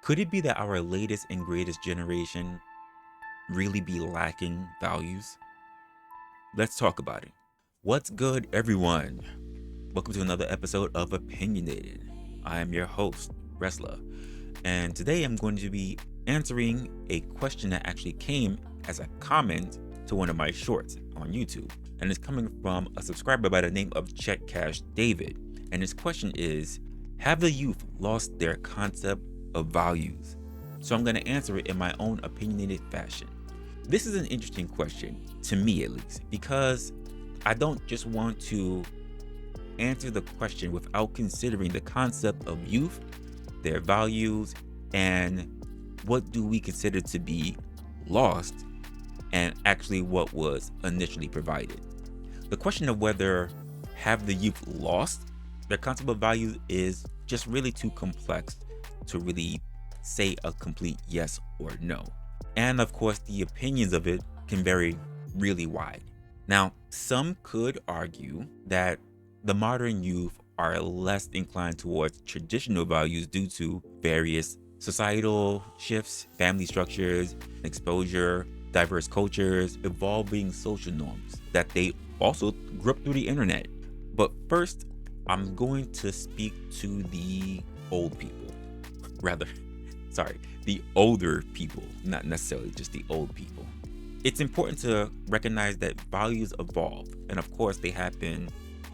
Could it be that our latest and greatest generation really be lacking values? Let's talk about it. What's good, everyone? Welcome to another episode of Opinionated. I am your host, Wrestler, and today I'm going to be answering a question that actually came as a comment to one of my shorts on YouTube, and it's coming from a subscriber by the name of Check Cash David. And his question is, have the youth lost their concept of values? So I'm going to answer it in my own opinionated fashion. This is an interesting question, to me at least, because I don't just want to answer the question without considering the concept of youth, their values, and what do we consider to be lost and actually what was initially provided. The question of whether have the youth lost their concept of values is just really too complex to really say a complete yes or no. And of course, the opinions of it can vary really wide. Now, some could argue that the modern youth are less inclined towards traditional values due to various societal shifts, family structures, exposure, diverse cultures, evolving social norms that they also grew up through the internet. But first, I'm going to speak to the old people. The older people, not necessarily just the old people. It's important to recognize that values evolve, and of course they happen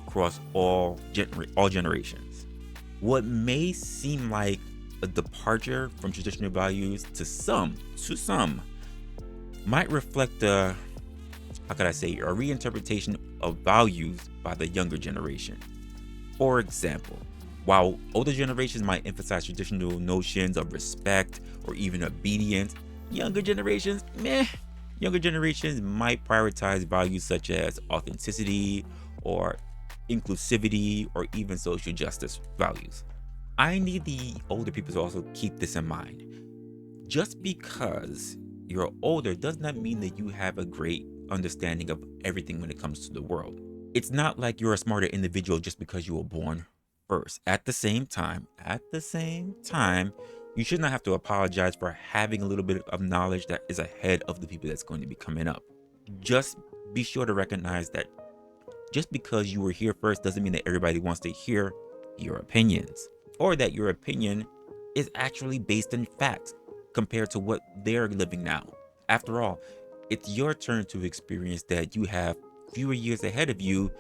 across all generations. What may seem like a departure from traditional values to some might reflect a reinterpretation of values by the younger generation. For example, while older generations might emphasize traditional notions of respect or even obedience, younger generations might prioritize values such as authenticity or inclusivity or even social justice values. I need the older people to also keep this in mind. Just because you're older does not mean that you have a great understanding of everything when it comes to the world. It's not like you're a smarter individual just because you were born first. At the same time, you should not have to apologize for having a little bit of knowledge that is ahead of the people that's going to be coming up. Just be sure to recognize that just because you were here first doesn't mean that everybody wants to hear your opinions, or that your opinion is actually based in facts compared to what they're living now. After all, it's your turn to experience that you have fewer years ahead of you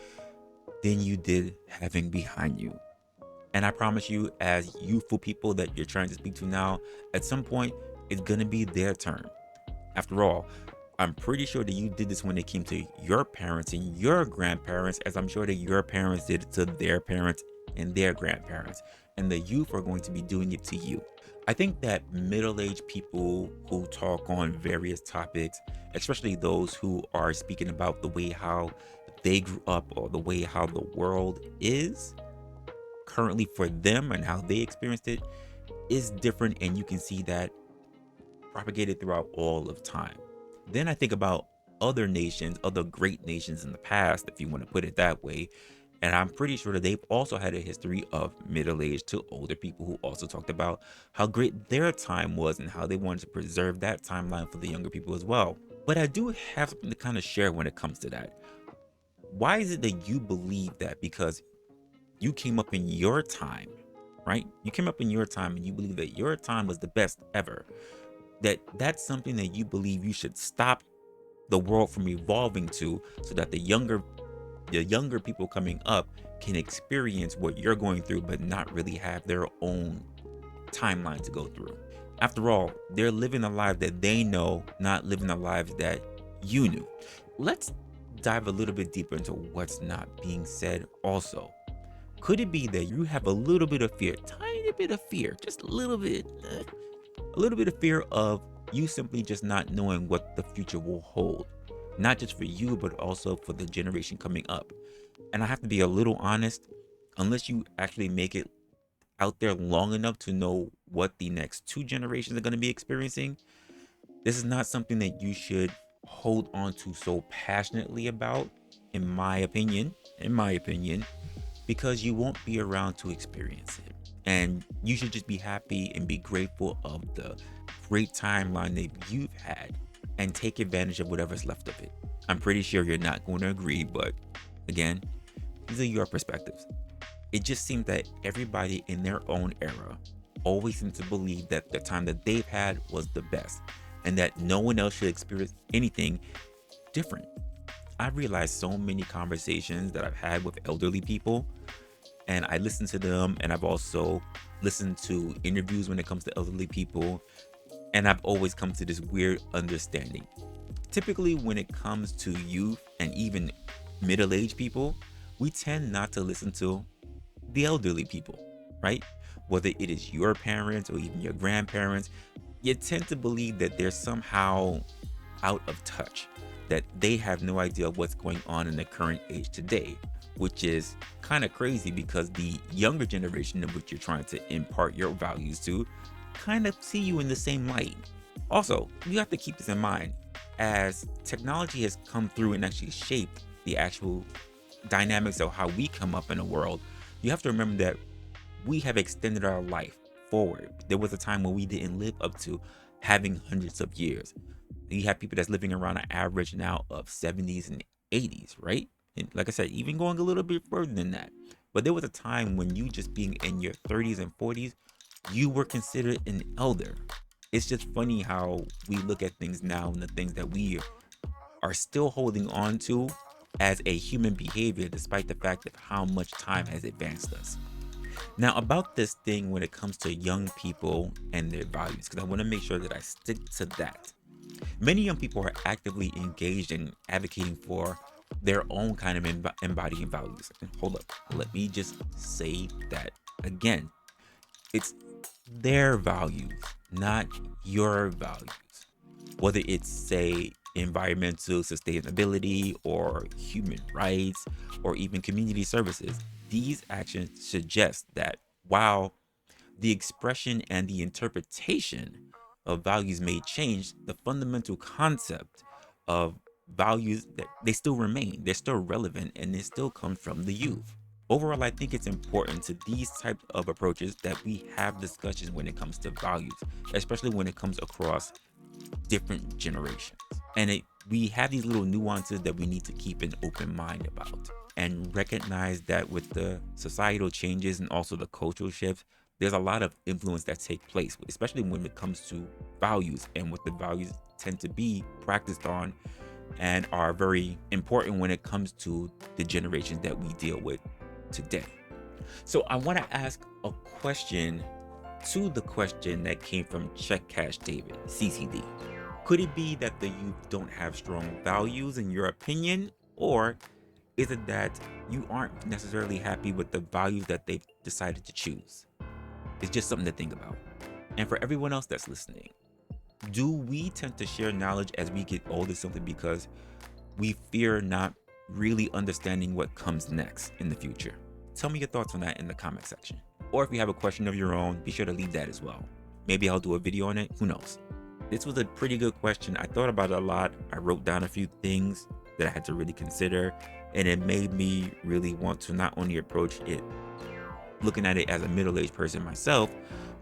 than you did having behind you. And I promise you, as youthful people that you're trying to speak to now, at some point, it's going to be their turn. After all, I'm pretty sure that you did this when it came to your parents and your grandparents, as I'm sure that your parents did it to their parents and their grandparents. And the youth are going to be doing it to you. I think that middle-aged people who talk on various topics, especially those who are speaking about the way how they grew up or the way how the world is currently for them and how they experienced it, is different, and you can see that propagated throughout all of time. Then I think about other nations, other great nations in the past, if you want to put it that way, and I'm pretty sure that they've also had a history of middle-aged to older people who also talked about how great their time was and how they wanted to preserve that timeline for the younger people as well. But I do have something to kind of share when it comes to that. Why is it that you believe that? Because you came up in your time, right? You came up in your time and you believe that your time was the best ever. That's something that you believe you should stop the world from evolving to, so that the younger people coming up can experience what you're going through but not really have their own timeline to go through. After all, they're living a life that they know, not living the lives that you knew. Let's dive a little bit deeper into what's not being said also. Could it be that you have a little bit of fear, tiny bit of fear, just a little bit of fear of you simply just not knowing what the future will hold, not just for you, but also for the generation coming up? And I have to be a little honest, unless you actually make it out there long enough to know what the next two generations are going to be experiencing, this is not something that you should hold on to so passionately about, in my opinion, because you won't be around to experience it. And you should just be happy and be grateful of the great timeline that you've had and take advantage of whatever's left of it. I'm pretty sure you're not going to agree, but again, these are your perspectives. It just seems that everybody in their own era always seems to believe that the time that they've had was the best and that no one else should experience anything different. I've realized so many conversations that I've had with elderly people, and I listen to them, and I've also listened to interviews when it comes to elderly people, and I've always come to this weird understanding. Typically, when it comes to youth and even middle-aged people, we tend not to listen to the elderly people, right? Whether it is your parents or even your grandparents, you tend to believe that they're somehow out of touch, that they have no idea what's going on in the current age today, which is kind of crazy because the younger generation of which you're trying to impart your values to kind of see you in the same light. Also, you have to keep this in mind as technology has come through and actually shaped the actual dynamics of how we come up in the world. You have to remember that we have extended our life forward. There was a time when we didn't live up to having hundreds of years. You have people that's living around an average now of 70s and 80s, right? And like I said, even going a little bit further than that. But there was a time when you just being in your 30s and 40s, you were considered an elder. It's just funny how we look at things now and the things that we are still holding on to as a human behavior, despite the fact of how much time has advanced us. Now, about this thing when it comes to young people and their values, because I want to make sure that I stick to that. Many young people are actively engaged in advocating for their own kind of embodying values. Hold up, let me just say that again. It's their values, not your values. Whether it's, say, environmental sustainability or human rights or even community services, these actions suggest that while the expression and the interpretation of values may change, the fundamental concept of values that they still remain, they're still relevant, and they still come from the youth. Overall, I think it's important to these types of approaches that we have discussions when it comes to values, especially when it comes across different generations. And we have these little nuances that we need to keep an open mind about and recognize that with the societal changes and also the cultural shifts, there's a lot of influence that take place, especially when it comes to values and what the values tend to be practiced on and are very important when it comes to the generations that we deal with today. So I want to ask a question to the question that came from Check Cash David, CCD. Could it be that the youth don't have strong values in your opinion? Or is it that you aren't necessarily happy with the values that they've decided to choose? It's just something to think about. And for everyone else that's listening, do we tend to share knowledge as we get older simply because we fear not really understanding what comes next in the future? Tell me your thoughts on that in the comment section. Or if you have a question of your own, be sure to leave that as well. Maybe I'll do a video on it, who knows? This was a pretty good question. I thought about it a lot. I wrote down a few things that I had to really consider, and it made me really want to not only approach it looking at it as a middle-aged person myself,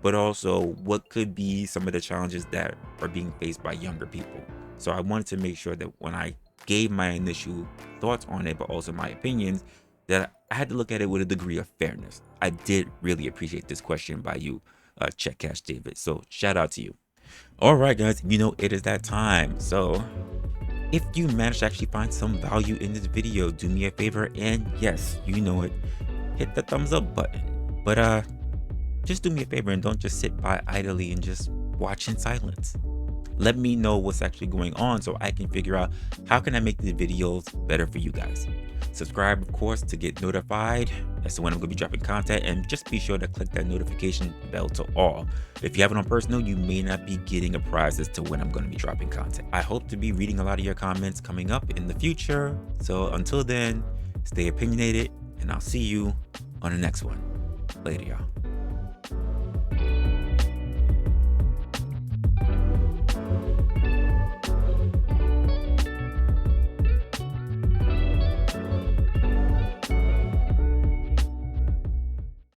but also what could be some of the challenges that are being faced by younger people. So I wanted to make sure that when I gave my initial thoughts on it, but also my opinions, that I had to look at it with a degree of fairness. I did really appreciate this question by you, Check Cash David. So shout out to you. All right, guys, it is that time. So if you managed to actually find some value in this video, do me a favor, and yes, you know it, hit the thumbs up button. But just do me a favor and don't just sit by idly and just watch in silence. Let me know what's actually going on so I can figure out how can I make the videos better for you guys. Subscribe, of course, to get notified as to when I'm going to be dropping content, and just be sure to click that notification bell to all. If you have it on personal, you may not be getting a prize as to when I'm going to be dropping content. I hope to be reading a lot of your comments coming up in the future. So until then, stay opinionated, and I'll see you on the next one. Later, y'all.